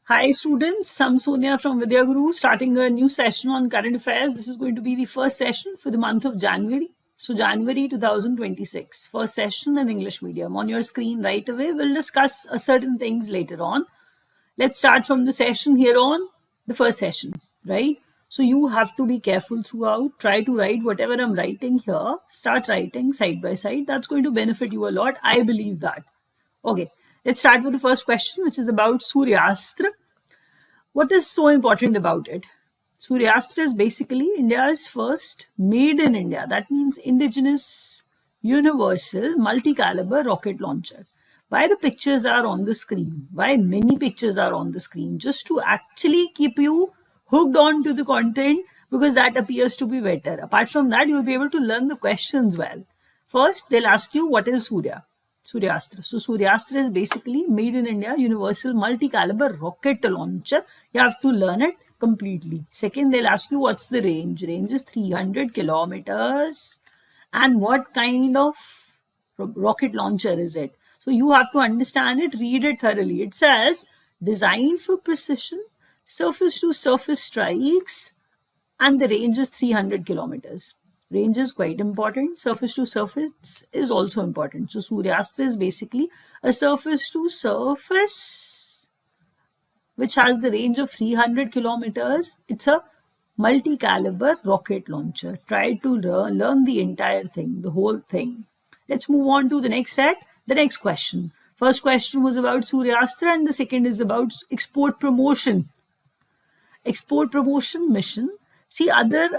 Hi students, I'm Sonia from Vidya Guru, starting a new session on current affairs. This is going to be the first session for the month of January. So January 2026, first session in English medium. On your screen right away, we'll discuss certain things later on. Let's start from the session here on, the first session, right? So you have to be careful throughout. Try to write whatever I'm writing here. Start writing side by side. That's going to benefit you a lot. I believe that. Okay, let's start with the first question, which is about Suryastra. What is so important about it? Suryastra is basically India's first made in India. That means indigenous, universal, multi-caliber rocket launcher. Why the pictures are on the screen? Why many pictures are on the screen? Just to actually keep you hooked on to the content, because that appears to be better. Apart from that, you'll be able to learn the questions well. First, they'll ask you, what is Suryastra. So Suryastra is basically made in India, universal multi-caliber rocket launcher. You have to learn it completely. Second, they'll ask you what's the range. Range is 300 kilometers. And what kind of rocket launcher is it? So you have to understand it, read it thoroughly. It says designed for precision, surface to surface strikes, and the range is 300 kilometers. Range is quite important. Surface to surface is also important. So Suryastra is basically a surface to surface which has the range of 300 kilometers. It's a multi-caliber rocket launcher. Try to learn the entire thing, the whole thing. Let's move on to the next set, the next question. First question was about Suryastra and the second is about export promotion. Export promotion mission. See, other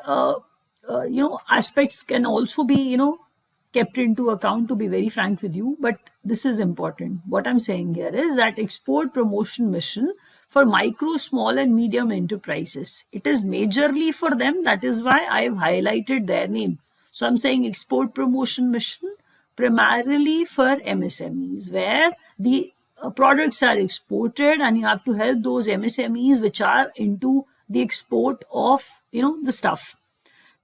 aspects can also be, kept into account, to be very frank with you, but this is important. What I'm saying here is that export promotion mission for micro, small and medium enterprises. It is majorly for them. That is why I've highlighted their name. So I'm saying export promotion mission primarily for MSMEs, where the products are exported and you have to help those MSMEs which are into the export of, the stuff.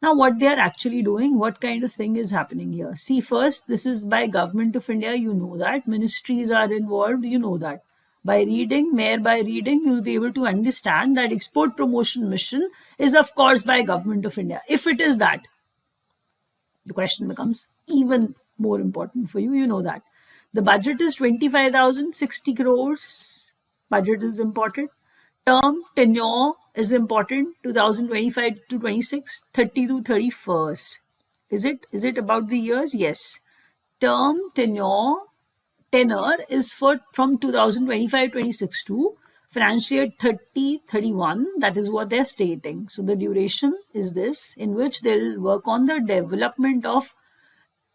Now, what they are actually doing, what kind of thing is happening here? See, first, this is by Government of India, you know that. Ministries are involved, you know that. By reading, you'll be able to understand that export promotion mission is, of course, by Government of India. If it is that, the question becomes even more important for you, you know that. The budget is 25,060 crores. Budget is important. Term, tenure is important, 2025 to 26, 30 to 31st. Is it about the years? Yes. Term, tenure is from 2025-26 to financial year 30-31. That is what they're stating. So the duration is this, in which they'll work on the development of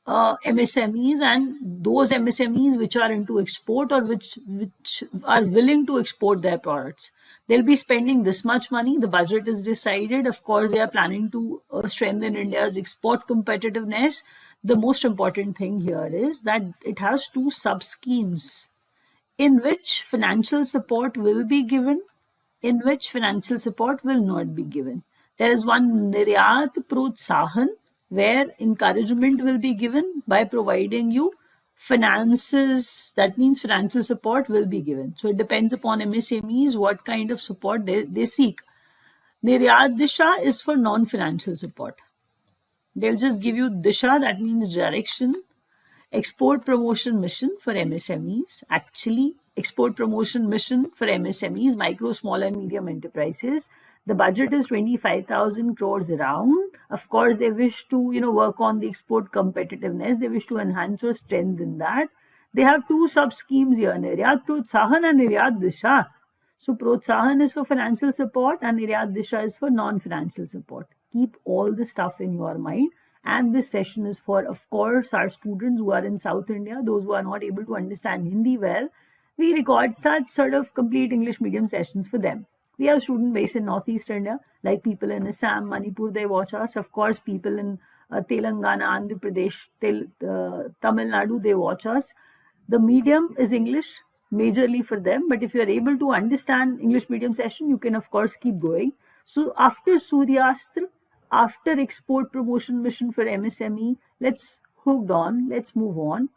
MSMEs and those MSMEs which are into export or which are willing to export their products. They'll be spending this much money. The budget is decided. Of course, they are planning to strengthen India's export competitiveness. The most important thing here is that it has two sub-schemes in which financial support will be given, in which financial support will not be given. There is one Niryat Protsahan, where encouragement will be given by providing you finances. That means financial support will be given. So it depends upon MSMEs what kind of support they seek. Niryat Disha is for non-financial support. They'll just give you Disha, that means direction. Export promotion mission for MSMEs. Actually, export promotion mission for MSMEs, micro, small and medium enterprises. The budget is 25,000 crores around. Of course, they wish to, work on the export competitiveness. They wish to enhance or strengthen that. They have two sub-schemes here, Niryat Protsahan and Niryat Disha. So Protsahan is for financial support and Niryat Disha is for non-financial support. Keep all the stuff in your mind. And this session is for, of course, our students who are in South India, those who are not able to understand Hindi well. We record such sort of complete English medium sessions for them. We have students based in Northeast India, like people in Assam, Manipur, they watch us. Of course, people in Telangana, Andhra Pradesh, Tamil Nadu, they watch us. The medium is English, majorly for them. But if you are able to understand English medium session, you can, of course, keep going. So after Suryastra, after export promotion mission for MSME, let's move on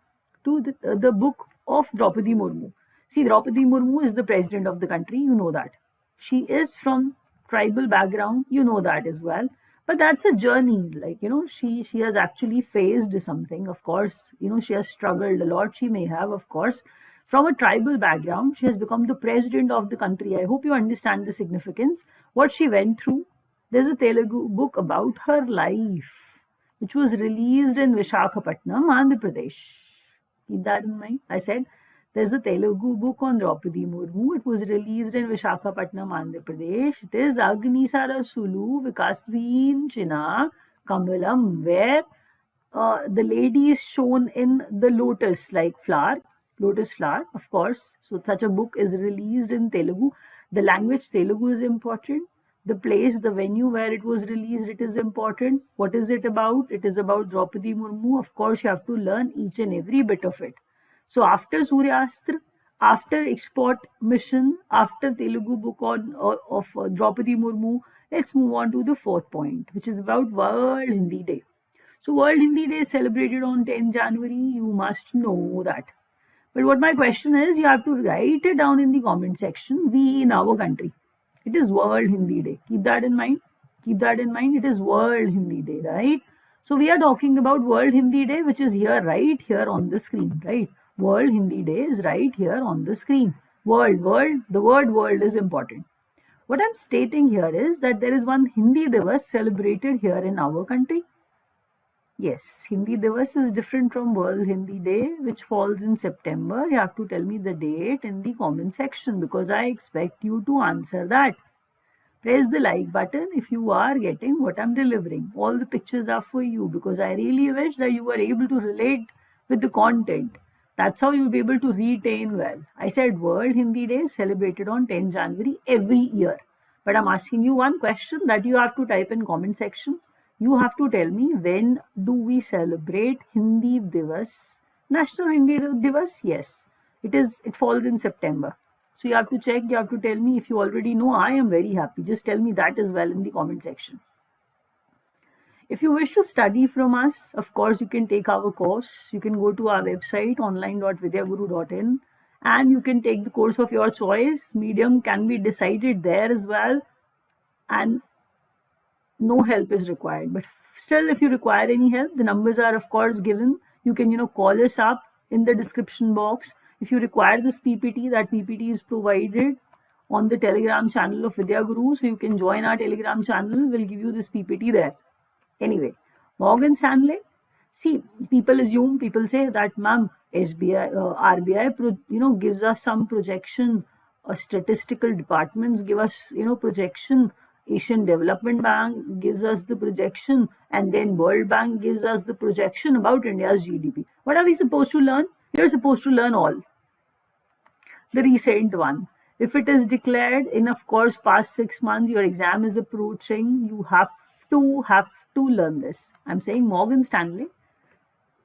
to the book of Droupadi Murmu. See, Droupadi Murmu is the president of the country, you know that. She is from tribal background, you know that as well. But that's a journey, like, she has actually faced something, of course, she has struggled a lot, she may have, of course. From a tribal background, she has become the president of the country. I hope you understand the significance, what she went through. There's a Telugu book about her life, which was released in Vishakhapatnam, Andhra Pradesh. Keep that in mind. I said there's a Telugu book on Droupadi Murmu. It was released in Vishakhapatnam, Andhra Pradesh. It is Agnisara Sulu Vikasin China Kamalam, where the lady is shown in the lotus-like flower, lotus flower, of course. So such a book is released in Telugu. The language Telugu is important. The place, the venue where it was released, it is important. What is it about? It is about Droupadi Murmu. Of course, you have to learn each and every bit of it. So after Suryastra, after export mission, after Telugu book of Droupadi Murmu, let's move on to the fourth point, which is about World Hindi Day. So World Hindi Day is celebrated on 10th January. You must know that. But what my question is, you have to write it down in the comment section. We in our country. It is World Hindi Day. Keep that in mind. Keep that in mind. It is World Hindi Day, right? So we are talking about World Hindi Day, which is here, right here on the screen, right? World Hindi Day is right here on the screen. World, the word world is important. What I'm stating here is that there is one Hindi Divas celebrated here in our country. Yes, Hindi Divas is different from World Hindi Day, which falls in September. You have to tell me the date in the comment section because I expect you to answer that. Press the like button if you are getting what I'm delivering. All the pictures are for you because I really wish that you were able to relate with the content. That's how you'll be able to retain well. I said World Hindi Day is celebrated on 10 January every year. But I'm asking you one question that you have to type in comment section. You have to tell me, when do we celebrate Hindi Divas? National Hindi Divas? Yes. It falls in September. So you have to check, you have to tell me. If you already know, I am very happy. Just tell me that as well in the comment section. If you wish to study from us, of course, you can take our course. You can go to our website, online.vidyaguru.in, and you can take the course of your choice. Medium can be decided there as well. And no help is required. But still, if you require any help, the numbers are, of course, given. You can, call us up in the description box. If you require this PPT, that PPT is provided on the Telegram channel of Vidyaguru. So you can join our Telegram channel. We'll give you this PPT there. Anyway, Morgan Stanley. See, people say that, ma'am, SBI, RBI, gives us some projection. Statistical departments give us, projection. Asian Development Bank gives us the projection, and then World Bank gives us the projection about India's GDP. What are we supposed to learn? You're supposed to learn all. The recent one. If it is declared in, of course, past 6 months, your exam is approaching, you have to learn this. I'm saying Morgan Stanley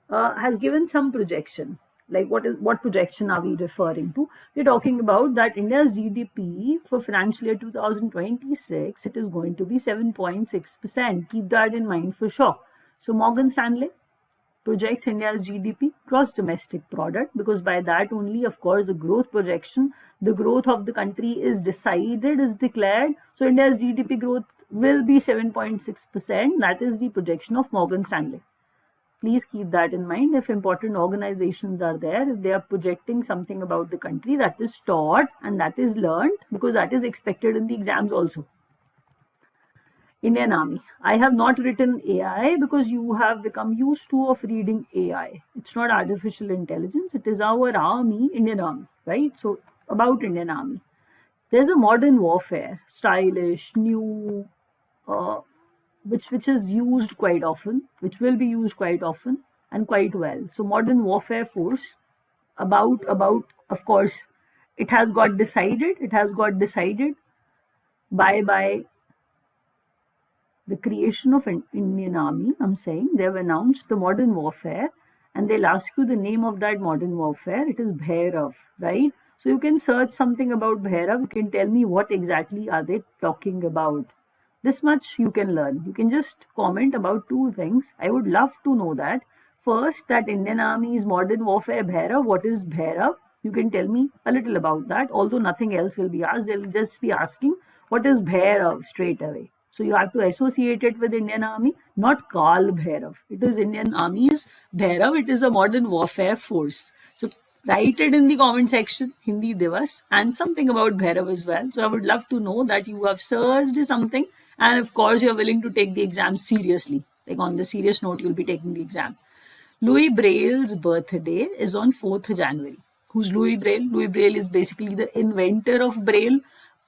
has given some projection. Like what projection are we referring to? We're talking about that India's GDP for financial year 2026, it is going to be 7.6%. Keep that in mind for sure. So Morgan Stanley projects India's GDP, gross domestic product, because by that only, of course, the growth projection, the growth of the country is decided, is declared. So India's GDP growth will be 7.6%. That is the projection of Morgan Stanley. Please keep that in mind. If important organizations are there, if they are projecting something about the country, that is taught and that is learned, because that is expected in the exams also. Indian Army. I have not written AI because you have become used to of reading AI. It's not artificial intelligence. It is our army, Indian Army, right? So about Indian Army. There's a modern warfare, stylish, new, which is used quite often, which will be used quite often and quite well. So modern warfare force, about of course, it has got decided by the creation of an Indian Army. I'm saying they've announced the modern warfare and they'll ask you the name of that modern warfare. It is Bhairav, right? So you can search something about Bhairav. You can tell me what exactly are they talking about. This much you can learn. You can just comment about 2 things. I would love to know that. First, that Indian Army's modern warfare Bhairav. What is Bhairav? You can tell me a little about that, although nothing else will be asked. They'll just be asking, what is Bhairav straight away? So you have to associate it with Indian Army, not Kal Bhairav. It is Indian Army's Bhairav. It is a modern warfare force. So write it in the comment section, Hindi Divas, and something about Bhairav as well. So I would love to know that you have searched something, and of course you're willing to take the exam seriously. Like on the serious note, you'll be taking the exam. Louis Braille's birthday is on 4th January. Who's Louis Braille? Louis Braille is basically the inventor of Braille.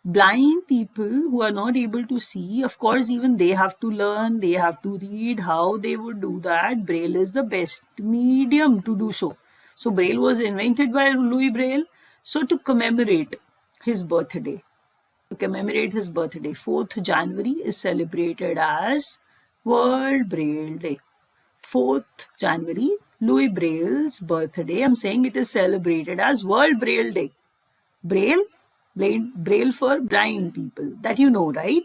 Blind people who are not able to see, of course, even they have to learn, they have to read. How they would do that? Braille is the best medium to do so. So Braille was invented by Louis Braille. So to commemorate his birthday, 4th January is celebrated as World Braille Day. 4th January, Louis Braille's birthday. I'm saying it is celebrated as World Braille Day. Braille for blind people. That you know, right?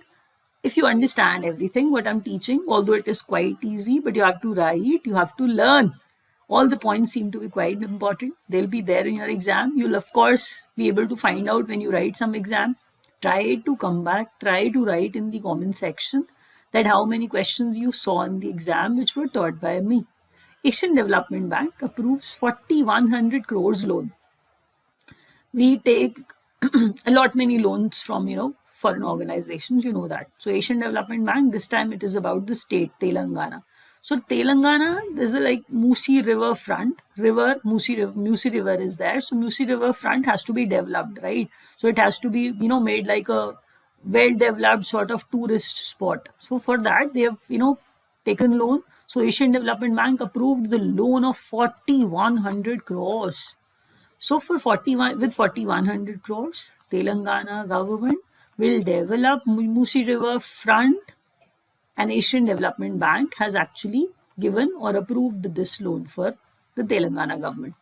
If you understand everything what I'm teaching, although it is quite easy, but you have to write, you have to learn. All the points seem to be quite important. They'll be there in your exam. You'll of course be able to find out when you write some exam. Try to come back, try to write in the comment section that how many questions you saw in the exam which were taught by me. Asian Development Bank approves 4,100 crores loan. We take a lot many loans from, foreign organizations, you know that. So Asian Development Bank, this time it is about the state, Telangana. So Telangana, there's a Musi River front, Musi River is there. So Musi River front has to be developed, right? So it has to be, made like a well-developed sort of tourist spot. So for that, they have, taken loan. So Asian Development Bank approved the loan of 4,100 crores. So with 4,100 crores, Telangana government will develop Musi River front, and Asian Development Bank has actually given or approved this loan for the Telangana government.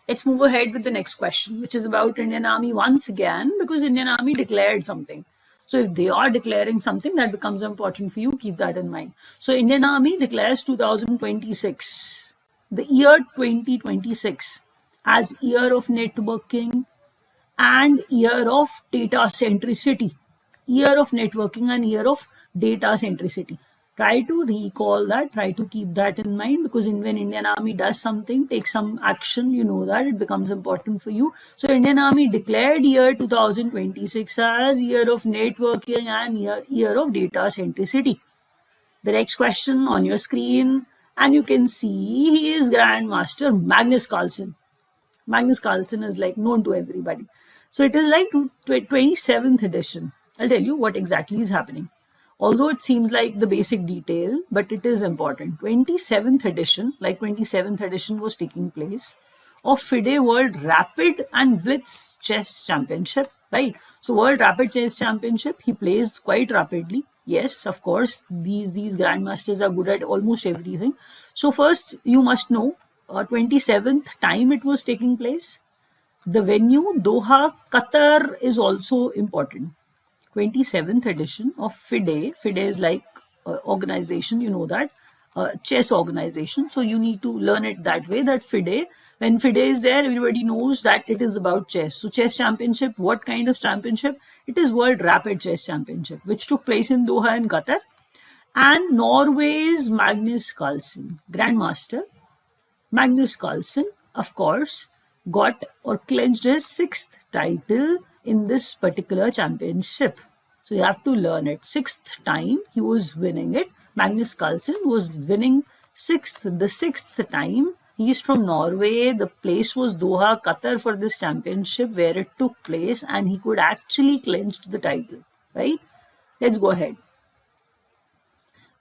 Let's move ahead with the next question, which is about Indian Army once again, because Indian Army declared something. So if they are declaring something, that becomes important for you. Keep that in mind. So Indian Army declares 2026, the year 2026, as year of networking and year of data centricity. Year of networking and year of data centricity. Try to recall that, try to keep that in mind, because when Indian Army does something, takes some action, you know that it becomes important for you. So Indian Army declared year 2026 as year of networking and year of data centricity. The next question on your screen, and you can see he is Grandmaster Magnus Carlsen. Magnus Carlsen is known to everybody. So it is 27th edition. I'll tell you what exactly is happening. Although it seems like the basic detail, but it is important. 27th edition, 27th edition was taking place of FIDE World Rapid and Blitz Chess Championship, right? So World Rapid Chess Championship, he plays quite rapidly. Yes, of course, these grandmasters are good at almost everything. So first, you must know, 27th time it was taking place. The venue, Doha, Qatar, is also important. 27th edition of FIDE. FIDE is organization, you know that, chess organization. So you need to learn it that way, that FIDE, when FIDE is there, everybody knows that it is about chess. So chess championship, what kind of championship? It is World Rapid Chess Championship, which took place in Doha in Qatar. And Norway's Magnus Carlsen, Grandmaster Magnus Carlsen, of course, got or clinched his 6th title in this particular championship. So you have to learn it. 6th time he was winning it. Magnus Carlsen was winning the 6th time. He is from Norway. The place was Doha, Qatar for this championship where it took place, and he could actually clinch the title, right? Let's go ahead.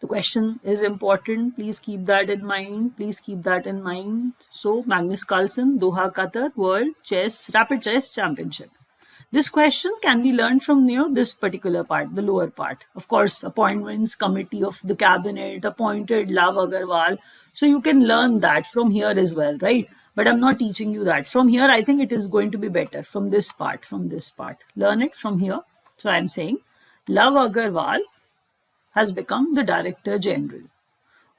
The question is important. Please keep that in mind. Please keep that in mind. So Magnus Carlsen, Doha, Qatar, World Rapid Chess Championship. This question can be learned from this particular part, the lower part. Of course, appointments committee of the cabinet appointed Lav Agarwal. So you can learn that from here as well, right? But I'm not teaching you that. From here, I think it is going to be better from this part. Learn it from here. So I'm saying Lav Agarwal has become the Director General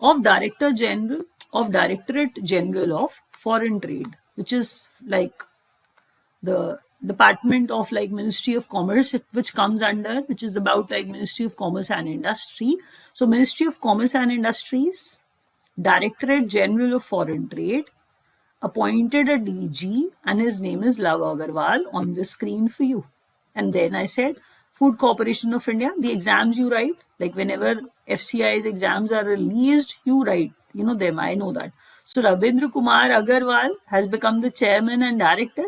of Directorate General of Foreign Trade. which is like the department of like Ministry of Commerce, which comes under, which is about like Ministry of Commerce and Industry. So Ministry of Commerce and Industries, Directorate General of Foreign Trade, appointed a DG, and his name is Love Agarwal on the screen for you. And then I said, Food Corporation of India, the exams you write, like whenever FCI's exams are released, you write, them, I know that. So Rabindra Kumar Agarwal has become the chairman and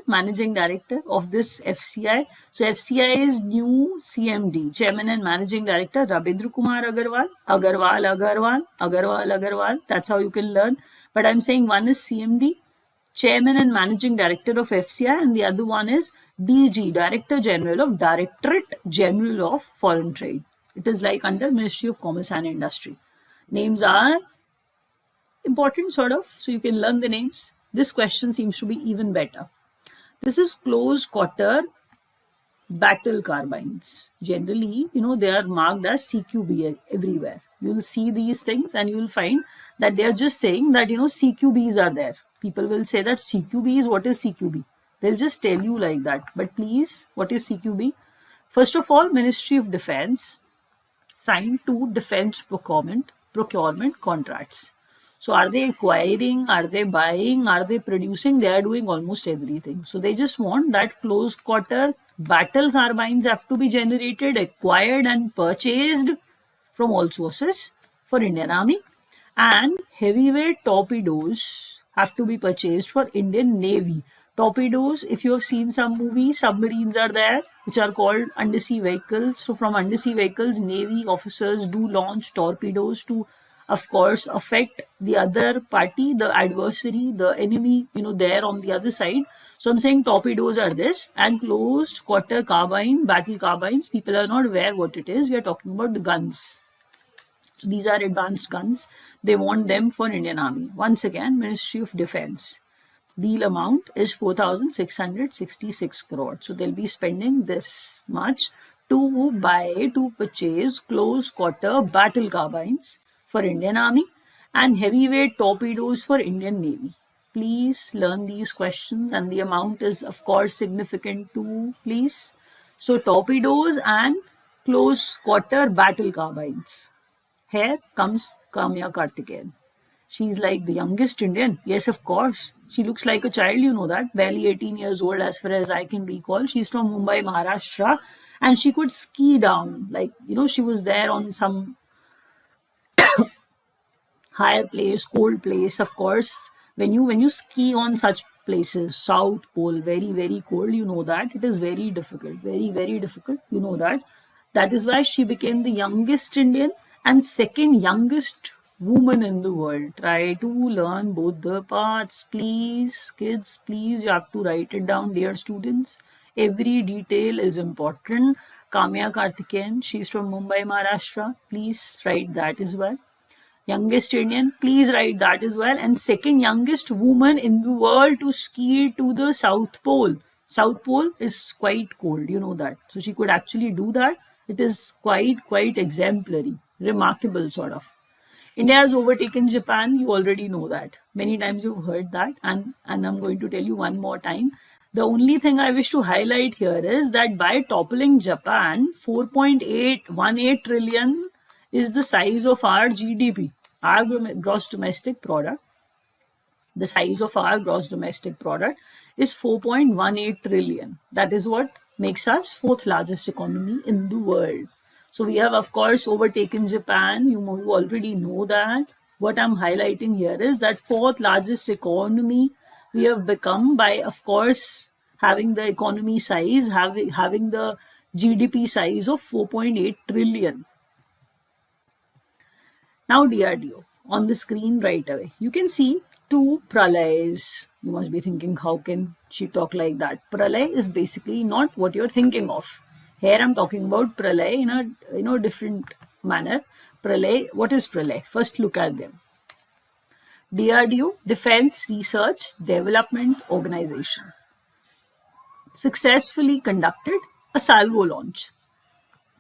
managing director of this FCI. So FCI's new CMD, chairman and managing director, Rabindra Kumar Agarwal, Agarwal. That's how you can learn. But I'm saying one is CMD, chairman and managing director of FCI, and the other one is DG, Director General of Directorate General of Foreign Trade. It is like under Ministry of Commerce and Industry. Names are important sort of, so you can learn the names. This question seems to be even better. This is close quarter battle carbines. Generally, they are marked as CQB everywhere. You'll see these things and you'll find that they are just saying that, CQBs are there. People will say that CQB is, what is CQB? They'll just tell you like that. But please, what is CQB? First of all, Ministry of Defense signed 2 defense procurement contracts. So are they acquiring, are they buying, are they producing? They are doing almost everything. So they just want that close quarter battle carbines have to be generated, acquired and purchased from all sources for Indian Army, and heavyweight torpedoes have to be purchased for Indian Navy. Torpedoes, if you have seen some movies, submarines are there, which are called undersea vehicles. So from undersea vehicles, Navy officers do launch torpedoes to, of course, affect the other party, the adversary, the enemy, there on the other side. So I'm saying torpedoes are this, and closed quarter carbine, battle carbines. People are not aware what it is. We are talking about the guns. So these are advanced guns. They want them for Indian Army. Once again, Ministry of Defense. Deal amount is 4,666 crore. So they'll be spending this much to purchase close quarter battle carbines for Indian Army and heavyweight torpedoes for Indian Navy. Please learn these questions, and the amount is of course significant too, please. So torpedoes and close quarter battle carbines. Here comes Kaamya Karthikeyan. She's like the youngest Indian. Yes, of course. She looks like a child, you know that. Barely 18 years old as far as I can recall. She's from Mumbai, Maharashtra. And she could ski down. Like, she was there on some higher place, cold place. Of course, when you ski on such places, South Pole, very, very cold, you know that. It is very difficult. Very, very difficult. You know that. That is why she became the youngest Indian and second youngest woman in the world. Try to learn both the parts, please. Kids, please, you have to write it down, dear students. Every detail is important. Kaamya Karthikeyan, she's from Mumbai, Maharashtra. Please write that as well. Youngest Indian, please write that as well. And second youngest woman in the world to ski to the South Pole. South Pole is quite cold, you know that. So she could actually do that. It is quite exemplary, remarkable sort of. India has overtaken Japan. You already know that. Many times you've heard that, and I'm going to tell you one more time. The only thing I wish to highlight here is that by toppling Japan, 4.818 trillion is the size of our GDP, our gross domestic product. The size of our gross domestic product is 4.18 trillion. That is what makes us 4th largest economy in the world. So we have, of course, overtaken Japan. You already know that. What I'm highlighting here is that 4th largest economy we have become by, of course, having the economy size, having the GDP size of 4.8 trillion. Now DRDO on the screen right away. You can see 2 pralays. You must be thinking, how can she talk like that? Pralay is basically not what you're thinking of. Here I'm talking about Pralay in a different manner. Pralay, what is Pralay? First look at them. DRDO, Defense Research Development Organization, successfully conducted a salvo launch,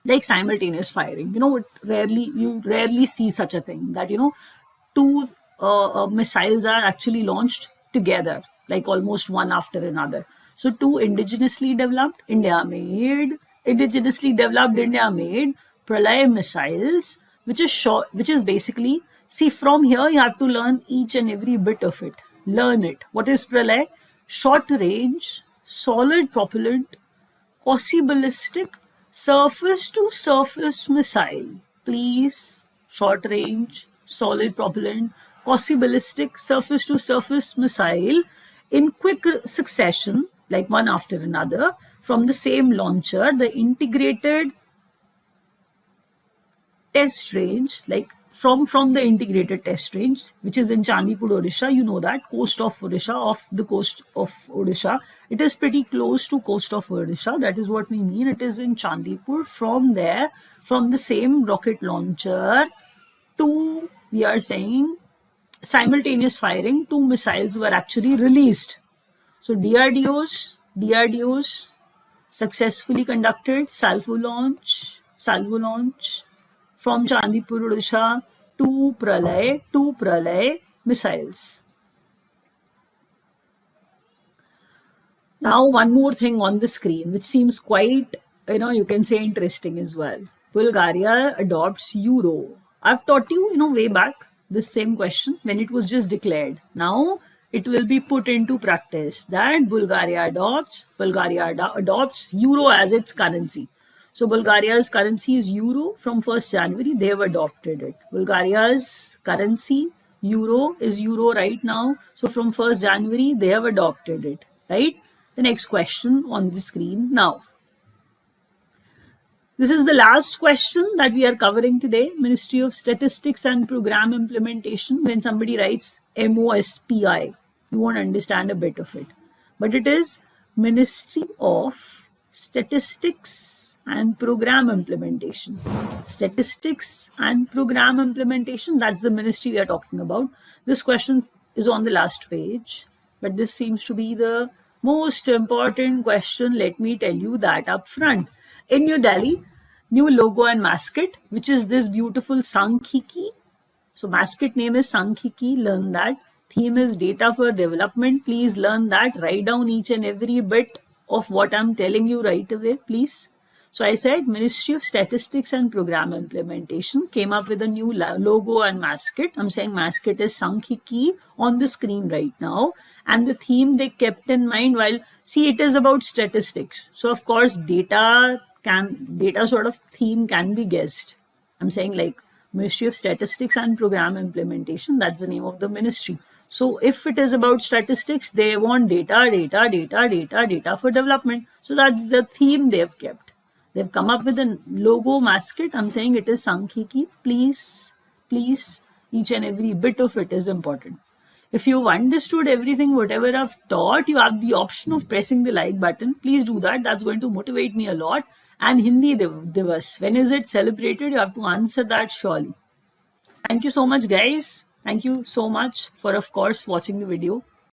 like simultaneous firing. You rarely see such a thing that 2 missiles are actually launched together. like almost one after another. So two indigenously developed India made Pralay missiles, which is basically, see, from here you have to learn each and every bit of it. Learn it. What is Pralay? Short range, solid propellant, quasi ballistic, surface to surface missile. Please, short range, solid propellant, quasi ballistic, surface to surface missile in quick succession, like one after another, from the same launcher. The integrated test range, like from the integrated test range, which is in Chandipur, Odisha. You know that coast of Odisha, off the coast of Odisha. It is pretty close to coast of Odisha. That is what we mean. It is in Chandipur. From there, from the same rocket launcher, two, we are saying, simultaneous firing, two missiles were actually released. So DRDOs successfully conducted salvo launch from Chandipur, Odisha to Pralay missiles. Now, one more thing on the screen, which seems quite, you can say interesting as well. Bulgaria adopts Euro. I've taught you, way back, this same question when it was just declared. Now, it will be put into practice that Bulgaria adopts Euro as its currency. So Bulgaria's currency is Euro. From 1st January, they have adopted it. Bulgaria's currency, Euro, is Euro right now. So from 1st January, they have adopted it, right? The next question on the screen now. This is the last question that we are covering today. Ministry of Statistics and Program Implementation. When somebody writes MOSPI, you won't understand a bit of it. But it is Ministry of Statistics and Program Implementation. Statistics and Program Implementation, that's the ministry we are talking about. This question is on the last page, but this seems to be the most important question. Let me tell you that up front. In New Delhi, new logo and mascot, which is this beautiful Sankhiki. So mascot name is Sankhiki, learn that. Theme is data for development. Please learn that. Write down each and every bit of what I'm telling you right away, please. So I said Ministry of Statistics and Program Implementation came up with a new logo and mascot. I'm saying mascot is Sankhiki on the screen right now. And the theme they kept in mind while, see, it is about statistics. So of course, data sort of theme can be guessed. I'm saying like Ministry of Statistics and Program Implementation, that's the name of the ministry. So if it is about statistics, they want data for development. So that's the theme they've kept. They've come up with a logo mascot. I'm saying it is Sankhiki. Please, each and every bit of it is important. If you've understood everything, whatever I've taught, you have the option of pressing the like button. Please do that. That's going to motivate me a lot. And Hindi Divas, when is it celebrated? You have to answer that surely. Thank you so much, guys. Thank you so much for, of course, watching the video.